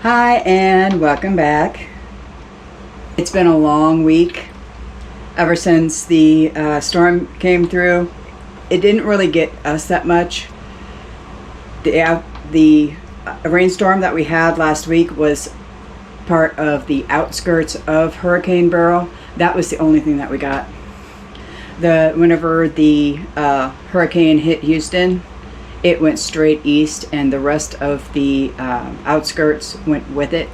Hi and welcome back. It's been a long week ever since the storm came through. It didn't really get us that much. The rainstorm that we had last week was part of the outskirts of Hurricane Beryl. That was the only thing that we got. Whenever the hurricane hit Houston, it went straight east and the rest of the outskirts went with it.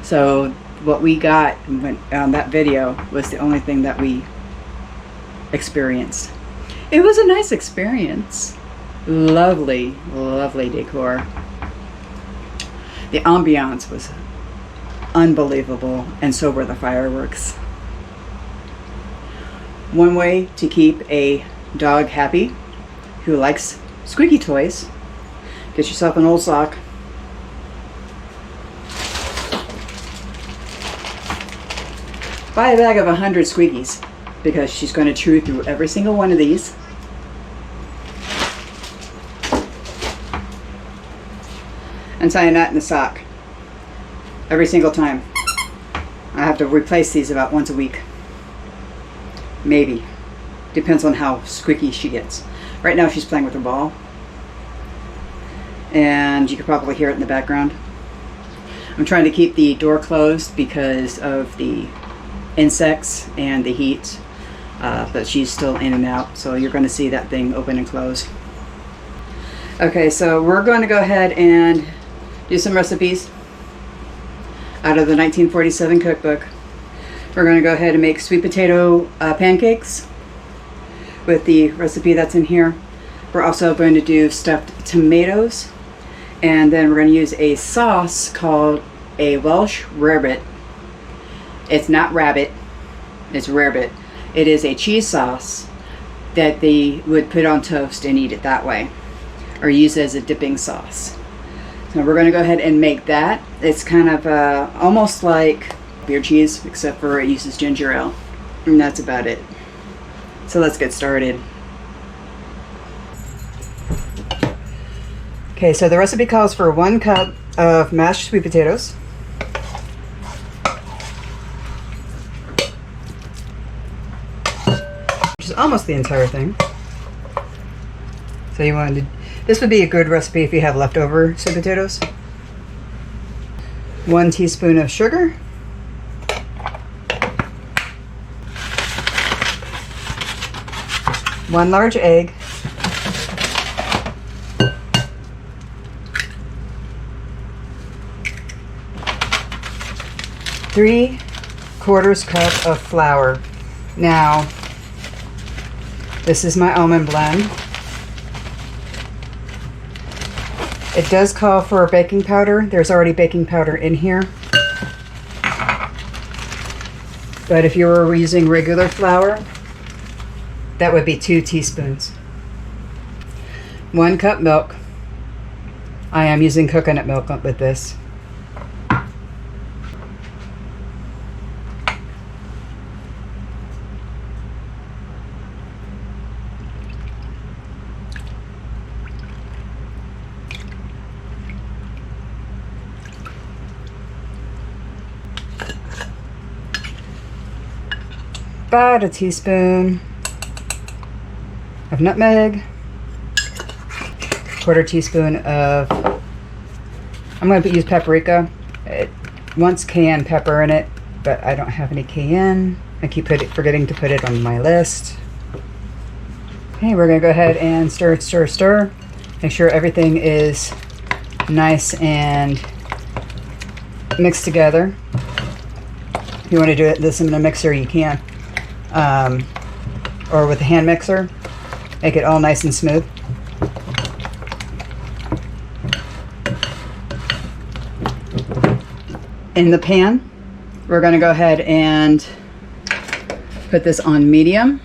So what we got on that video was the only thing that we experienced. It was a nice experience. Lovely, lovely decor. The ambiance was unbelievable, and so were the fireworks. One way to keep a dog happy who likes squeaky toys: get yourself an old sock. Buy a bag of 100 squeakies, because she's going to chew through every single one of these. And tie a knot in the sock every single time. I have to replace these about once a week. Maybe. Depends on how squeaky she gets. Right now she's playing with her ball, and you can probably hear it in the background. I'm trying to keep the door closed because of the insects and the heat, but she's still in and out, so you're going to see that thing open and close. Okay, so we're going to go ahead and do some recipes out of the 1947 cookbook. We're going to go ahead and make sweet potato pancakes with the recipe that's in here. We're also going to do stuffed tomatoes, and then we're going to use a sauce called a Welsh rarebit. It's not rabbit, it's rarebit. It is a cheese sauce that they would put on toast and eat it that way, or use it as a dipping sauce. So we're going to go ahead and make that. It's kind of almost like beer cheese, except for it uses ginger ale, and that's about it. So let's get started. Okay, so the recipe calls for 1 cup of mashed sweet potatoes, which is almost the entire thing. So this would be a good recipe if you have leftover sweet potatoes. 1 teaspoon of sugar, 1 large egg, 3/4 cup of flour. Now, this is my almond blend. It does call for baking powder. There's already baking powder in here. But if you were using regular flour, that would be 2 teaspoons. 1 cup milk. I am using coconut milk with this. About a teaspoon of nutmeg, 1/4 teaspoon of, I'm going to use paprika. It wants cayenne pepper in it, but I don't have any cayenne. I keep forgetting to put it on my list. Okay, we're going to go ahead and stir, stir, stir. Make sure everything is nice and mixed together. If you want to do this in a mixer, you can. Or with a hand mixer. Make it all nice and smooth. In the pan, we're going to go ahead and put this on medium.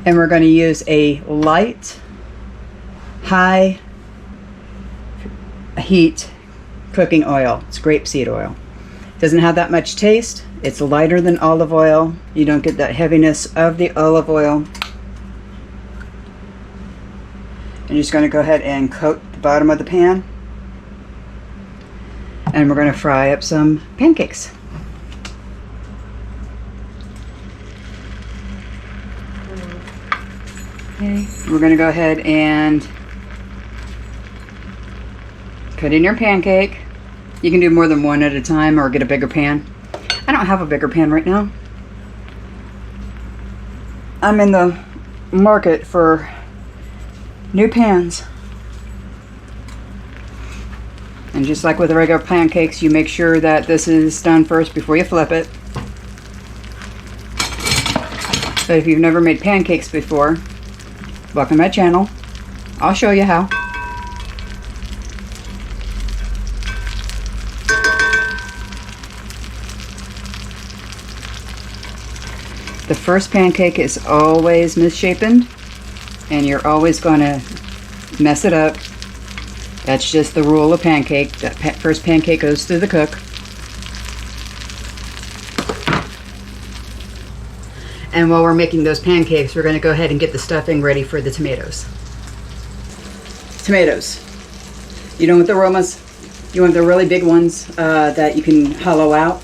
And we're going to use a light, high heat cooking oil. It's grapeseed oil. Doesn't have that much taste. It's lighter than olive oil. You don't get that heaviness of the olive oil. I'm just going to go ahead and coat the bottom of the pan. And we're going to fry up some pancakes. Okay, we're going to go ahead and cut in your pancake. You can do more than one at a time or get a bigger pan. I don't have a bigger pan right now. I'm in the market for new pans. And just like with the regular pancakes, you make sure that this is done first before you flip it. So if you've never made pancakes before, welcome to my channel. I'll show you how. The first pancake is always misshapen, and you're always going to mess it up. That's just the rule of pancake. That first pancake goes through the cook. And while we're making those pancakes, we're going to go ahead and get the stuffing ready for the tomatoes. Tomatoes. You don't want the romas. You want the really big ones that you can hollow out.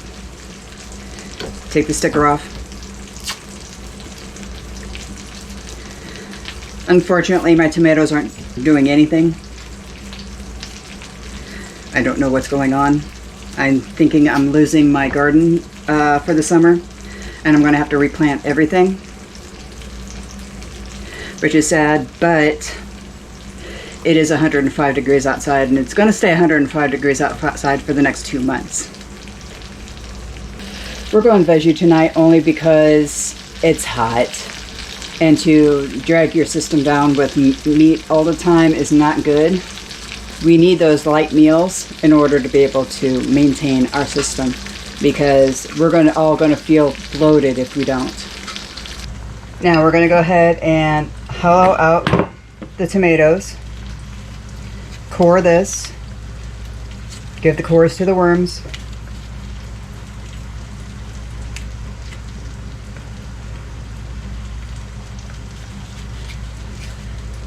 Take the sticker off. Unfortunately, my tomatoes aren't doing anything. I don't know what's going on. I'm thinking I'm losing my garden for the summer, and I'm going to have to replant everything, which is sad, but it is 105 degrees outside, and it's going to stay 105 degrees outside for the next 2 months. We're going veggie tonight only because it's hot. And to drag your system down with meat all the time is not good. We need those light meals in order to be able to maintain our system, because we're all going to feel bloated if we don't. Now we're going to go ahead and hollow out the tomatoes. Core this. Give the cores to the worms.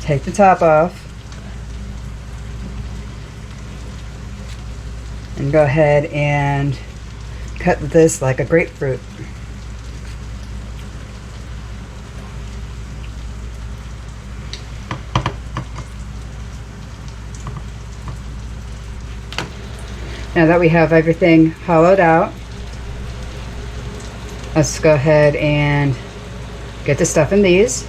Take the top off and go ahead and cut this like a grapefruit. Now that we have everything hollowed out, let's go ahead and get the stuff in these.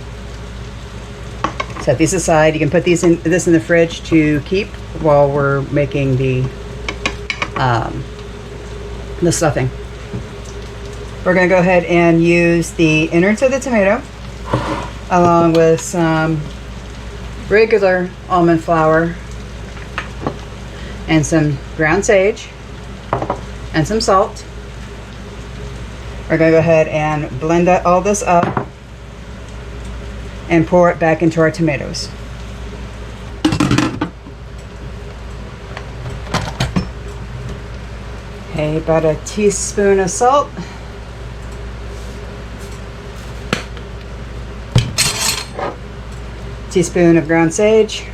Set these aside. You can put this in the fridge to keep while we're making the stuffing. We're going to go ahead and use the innards of the tomato along with some regular almond flour and some ground sage and some salt. We're going to go ahead and blend all this up and pour it back into our tomatoes. Okay, about a teaspoon of salt. Teaspoon of ground sage.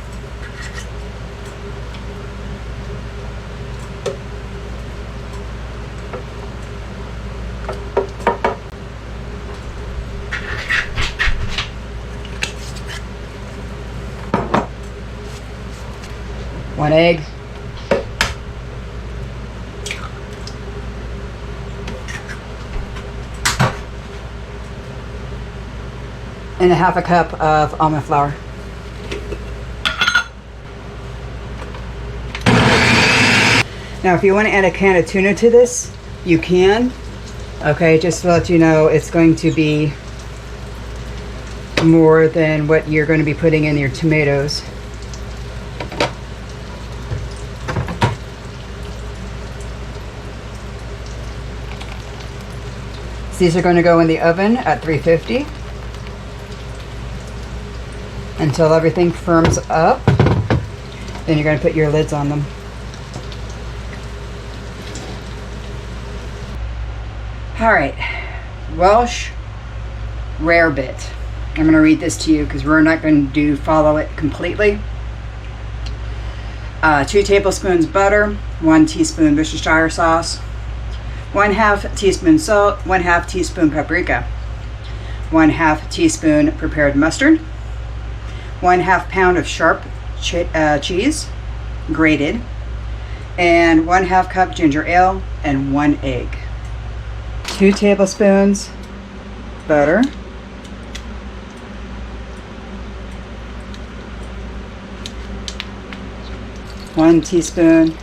One egg. And a half a cup of almond flour. Now if you want to add a can of tuna to this, you can. Okay, just to let you know, it's going to be more than what you're going to be putting in your tomatoes. These are going to go in the oven at 350 until everything firms up. Then you're going to put your lids on them. All right, Welsh rarebit. I'm going to read this to you because we're not going to follow it completely. 2 tablespoons butter, 1 teaspoon Worcestershire sauce, 1/2 teaspoon salt, 1/2 teaspoon paprika, 1/2 teaspoon prepared mustard, 1/2 pound of sharp cheese, grated, and 1/2 cup ginger ale, and 1 egg. 2 tablespoons butter, 1 teaspoon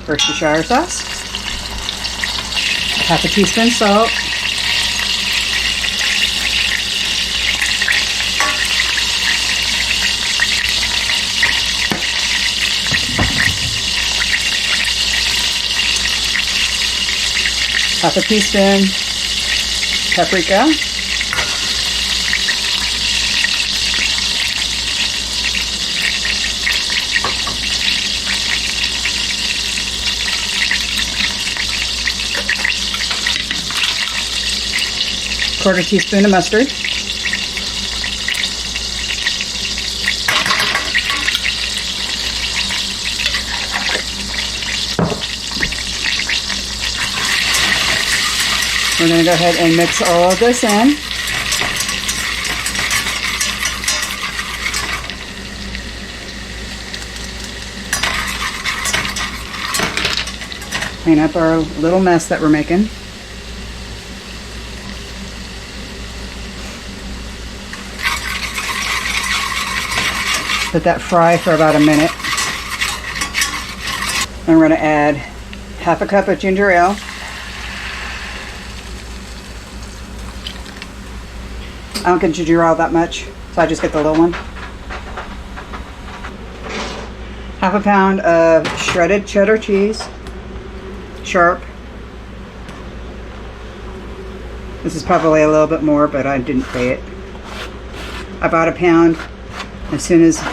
Worcestershire sauce, 1/2 teaspoon salt, 1/2 teaspoon paprika, 1/4 teaspoon of mustard, we're going to go ahead and mix all of this in. Clean up our little mess that we're making. Let that fry for about a minute. And we're going to add 1/2 cup of ginger ale, I don't get ginger ale that much, so I just get the little one. 1/2 pound of shredded cheddar cheese, sharp. This is probably a little bit more, but I didn't weigh it. I bought a pound. As soon as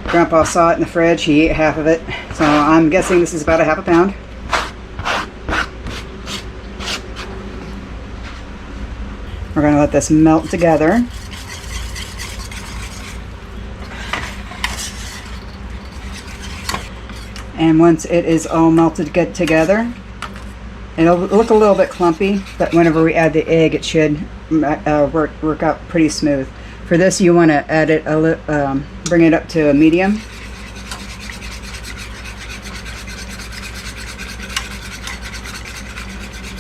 Grandpa saw it in the fridge, he ate half of it. So I'm guessing this is about 1/2 pound. We're going to let this melt together. And once it is all melted good together, it'll look a little bit clumpy, but whenever we add the egg, it should work out pretty smooth. For this, you want to add it bring it up to a medium.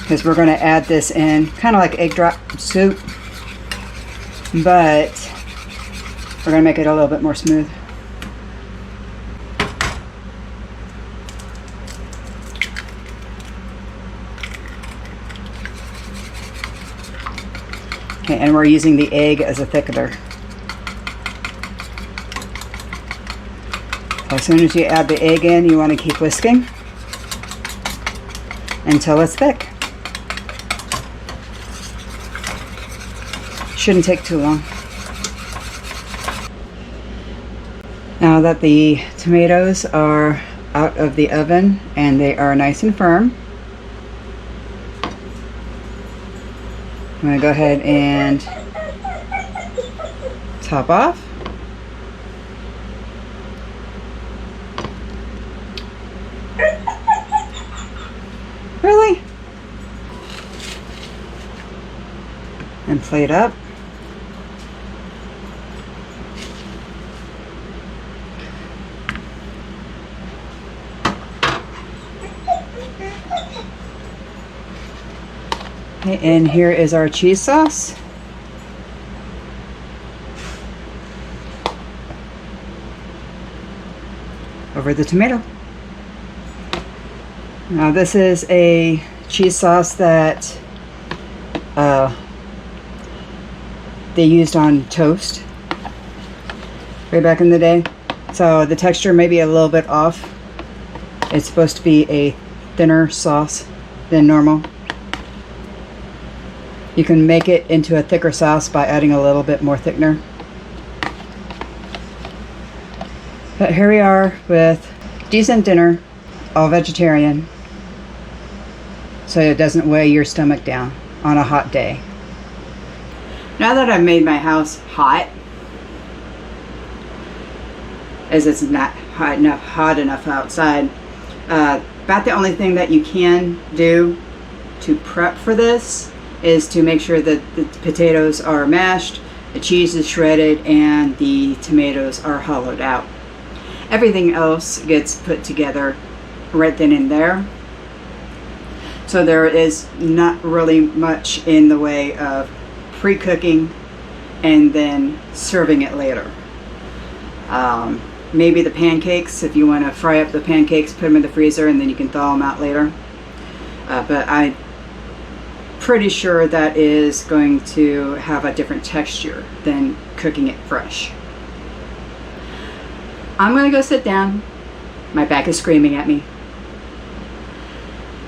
Because we're going to add this in kind of like egg drop soup, but we're going to make it a little bit more smooth. Okay, and we're using the egg as a thickener. As soon as you add the egg in, you want to keep whisking until it's thick. Shouldn't take too long. Now that the tomatoes are out of the oven and they are nice and firm, I'm going to go ahead and top off. Really? And plate up. Okay, and here is our cheese sauce. Over the tomato. Now this is a cheese sauce that they used on toast way back in the day. So the texture may be a little bit off. It's supposed to be a thinner sauce than normal. You can make it into a thicker sauce by adding a little bit more thickener. But here we are with decent dinner, all vegetarian, so it doesn't weigh your stomach down on a hot day. Now that I've made my house hot, as it's not hot enough outside, about the only thing that you can do to prep for this is to make sure that the potatoes are mashed, the cheese is shredded, and the tomatoes are hollowed out. Everything else gets put together right then and there. So there is not really much in the way of pre-cooking and then serving it later. Maybe the pancakes, if you want to fry up the pancakes, put them in the freezer and then you can thaw them out later. But I'm pretty sure that is going to have a different texture than cooking it fresh. I'm going to go sit down. My back is screaming at me.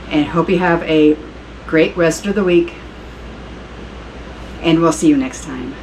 And hope you have a great rest of the week. And we'll see you next time.